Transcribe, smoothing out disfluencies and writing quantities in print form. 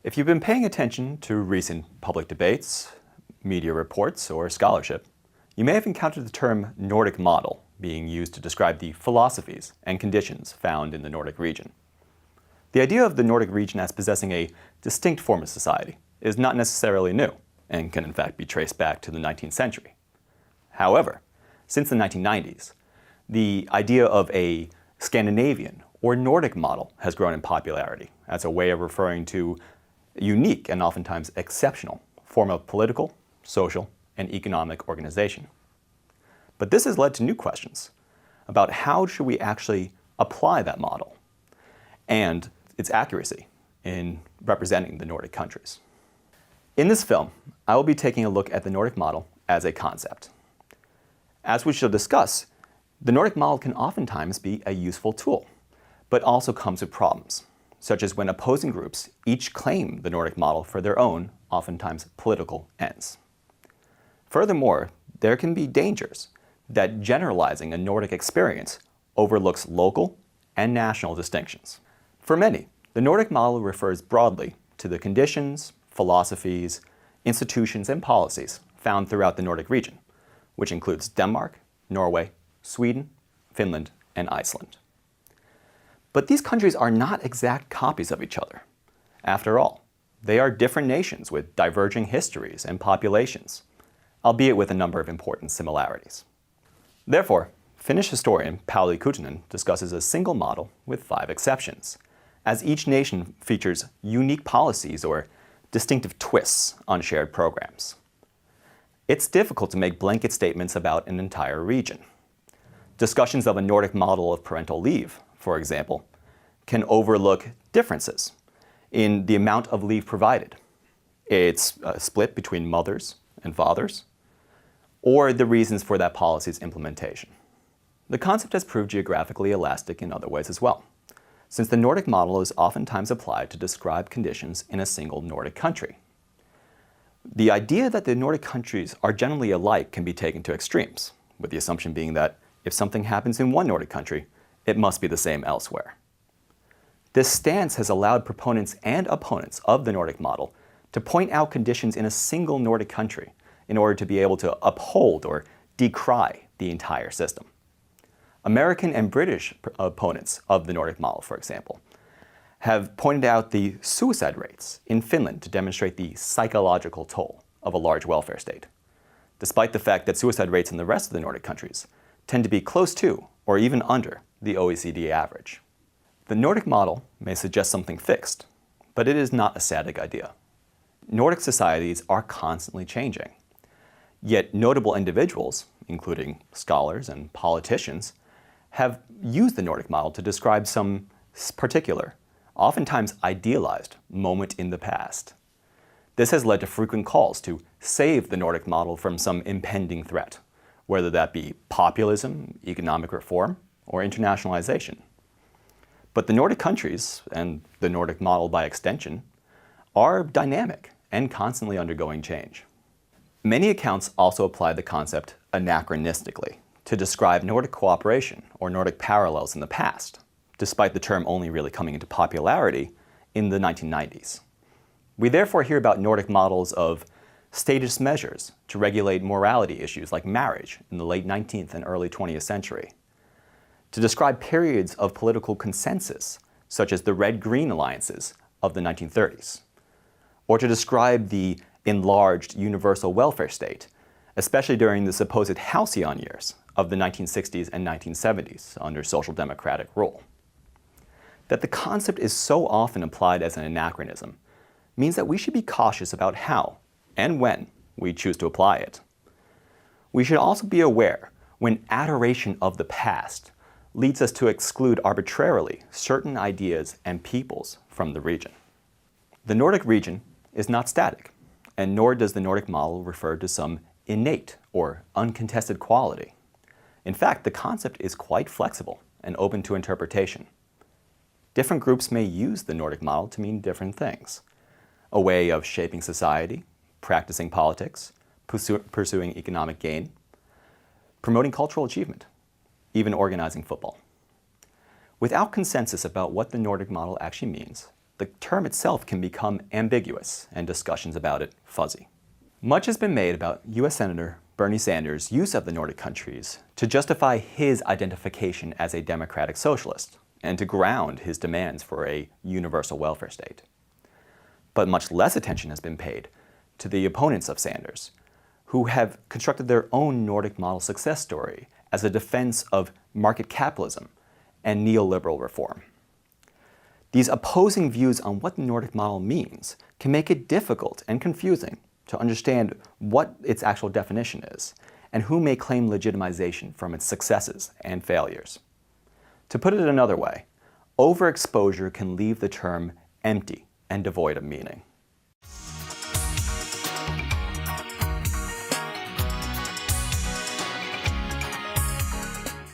If you've been paying attention to recent public debates, media reports, or scholarship, you may have encountered the term Nordic model being used to describe the philosophies and conditions found in the Nordic region. The idea of the Nordic region as possessing a distinct form of society is not necessarily new and can in fact be traced back to the 19th century. However, since the 1990s, the idea of a Scandinavian or Nordic model has grown in popularity as a way of referring to a unique and oftentimes exceptional form of political, social, and economic organization. But this has led to new questions about how should we actually apply that model and its accuracy in representing the Nordic countries. In this film, I will be taking a look at the Nordic model as a concept. As we shall discuss, the Nordic model can oftentimes be a useful tool, but also comes with problems, such as when opposing groups each claim the Nordic model for their own, oftentimes political ends. Furthermore, there can be dangers that generalizing a Nordic experience overlooks local and national distinctions. For many, the Nordic model refers broadly to the conditions, philosophies, institutions, and policies found throughout the Nordic region, which includes Denmark, Norway, Sweden, Finland, and Iceland. But these countries are not exact copies of each other. After all, they are different nations with diverging histories and populations, albeit with a number of important similarities. Therefore, Finnish historian Pauli Kutunen discusses a single model with 5 exceptions, as each nation features unique policies or distinctive twists on shared programs. It's difficult to make blanket statements about an entire region. Discussions of a Nordic model of parental leave, for example, can overlook differences in the amount of leave provided. It's split between mothers and fathers, or the reasons for that policy's implementation. The concept has proved geographically elastic in other ways as well, since the Nordic model is oftentimes applied to describe conditions in a single Nordic country. The idea that the Nordic countries are generally alike can be taken to extremes, with the assumption being that if something happens in one Nordic country, it must be the same elsewhere. This stance has allowed proponents and opponents of the Nordic model to point out conditions in a single Nordic country in order to be able to uphold or decry the entire system. American and British opponents of the Nordic model, for example, have pointed out the suicide rates in Finland to demonstrate the psychological toll of a large welfare state, despite the fact that suicide rates in the rest of the Nordic countries tend to be close to or even under the OECD average. The Nordic model may suggest something fixed, but it is not a static idea. Nordic societies are constantly changing. Yet notable individuals, including scholars and politicians, have used the Nordic model to describe some particular, oftentimes idealized, moment in the past. This has led to frequent calls to save the Nordic model from some impending threat, whether that be populism, economic reform, or internationalization. But the Nordic countries, and the Nordic model by extension, are dynamic and constantly undergoing change. Many accounts also apply the concept anachronistically to describe Nordic cooperation or Nordic parallels in the past, despite the term only really coming into popularity in the 1990s. We therefore hear about Nordic models of statist measures to regulate morality issues like marriage in the late 19th and early 20th century, to describe periods of political consensus, such as the Red-Green alliances of the 1930s, or to describe the enlarged universal welfare state, especially during the supposed halcyon years of the 1960s and 1970s under social democratic rule. That the concept is so often applied as an anachronism means that we should be cautious about how and when we choose to apply it. We should also be aware when adoration of the past leads us to exclude arbitrarily certain ideas and peoples from the region. The Nordic region is not static, and nor does the Nordic model refer to some innate or uncontested quality. In fact, the concept is quite flexible and open to interpretation. Different groups may use the Nordic model to mean different things: a way of shaping society, practicing politics, pursuing economic gain, promoting cultural achievement, even organizing football. Without consensus about what the Nordic model actually means, the term itself can become ambiguous and discussions about it fuzzy. Much has been made about U.S. Senator Bernie Sanders' use of the Nordic countries to justify his identification as a democratic socialist and to ground his demands for a universal welfare state. But much less attention has been paid to the opponents of Sanders, who have constructed their own Nordic model success story as a defense of market capitalism and neoliberal reform. These opposing views on what the Nordic model means can make it difficult and confusing to understand what its actual definition is and who may claim legitimization from its successes and failures. To put it another way, overexposure can leave the term empty and devoid of meaning.